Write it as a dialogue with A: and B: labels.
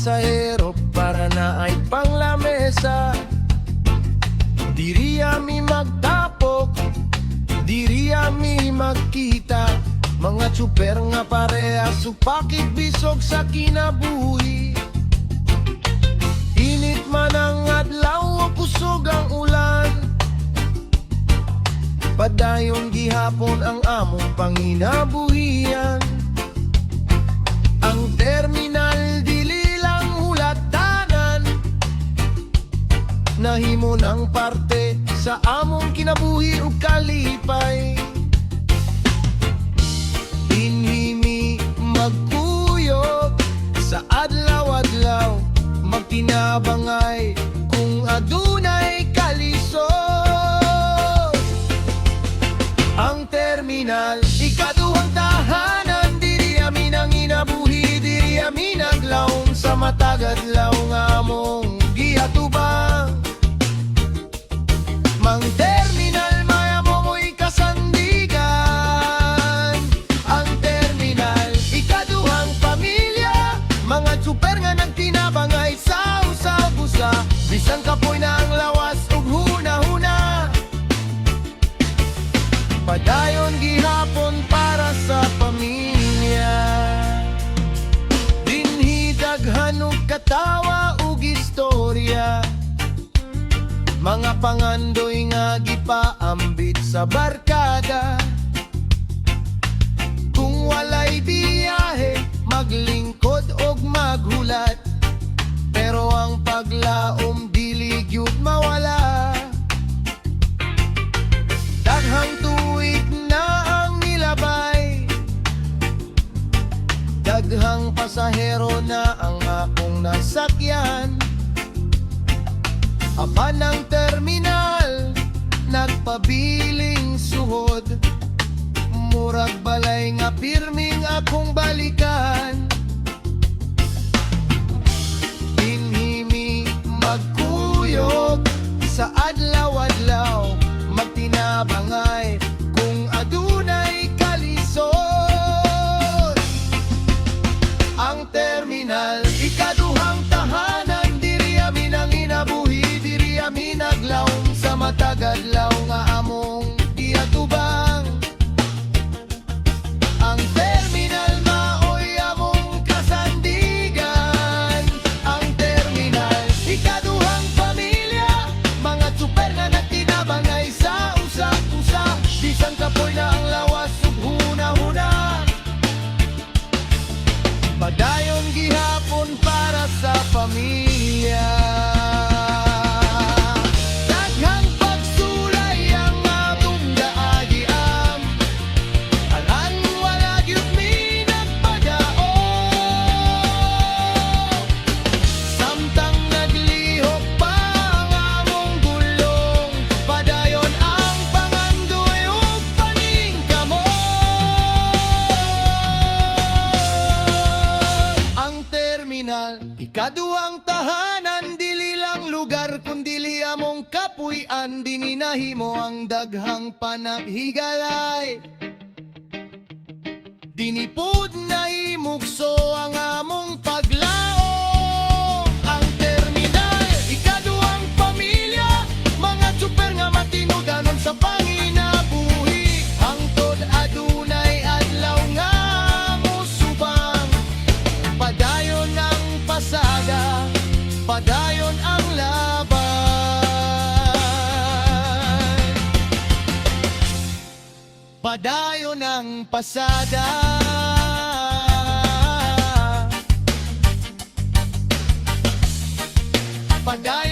A: pasahero para na ay panglamesa. Diri ami magtapok, diri ami magkita, mga tsuper nga pareha supakit bisog sa kinabuhi. Init man ang adlaw o kusog ang ulan, padayon gihapon ang among panginabuhian. Ang terminal dili lang hulatanan, nahimo ng parte sa among kinabuhi ug kalipay. Dinhimi magkuyog sa adlaw-adlaw, magtinabangay kung adunay kalisod. Ang terminal, ikaduhang tahanan, diri ami nang inabuhi, diri ami naglaom sa matag adlaw nga among gihatubang. Mang terminal mayamo mo'y kasandigan. Ang terminal, ikaduhang pamilya, mga tsuper nga nagtinabangay sa usab-usa, bisan kapoy na ang lawas ug huna-huna. Padayon gihapon para sa pamilya, dinhi daghan og katawa ug istorya, mga pangandoy nga gipaambit sa barkada. Kung walay biyahe, maglingkod og maghulat, pero ang paglaom dili gyud mawala. Daghang tuig na ang nilabay, daghang pasahero na ang akong nasakyan. Apan ang terminal, nagpabiling suhod, murag balay nga pirming akong balikan. Dinhimi magkuyog sa adlaw-adlaw, magtinabangay kung adunay kalisod. Ang terminal, ikaduhang tahanan, diri ami nang inabuhi, diri ami naglaom sa matag adlaw nga among giatubang. Ang terminal maoy among kasandigan. Ang terminal, ikaduhang pamilya, mga tsuper nga nagtinabangay sa usap-usap, bisan kapoy na ang lawas ug huna-huna. Padayon gihapon para sa pamilya, daghang pagsulay ang among daagiam, anan wala gyud mi nagpadaog. Samtang naglihok pa ang among gulong, padayon ang pangandoy ug paningkamot. Ang terminal, ikaduhang tahanan, dili lang lugar kundili among kapuy-an, dininahimo ang daghang panaghigalay. Dinipod na imukso ang among paglaom. Ang terminal, ikaduhang pamilya, mga tsuper nga matinudanon sa panginabuhi, hangtod adunay adlaw nga musubang. Padayon ang pasada, padayon ang laban, padayon ang pasada. Padayon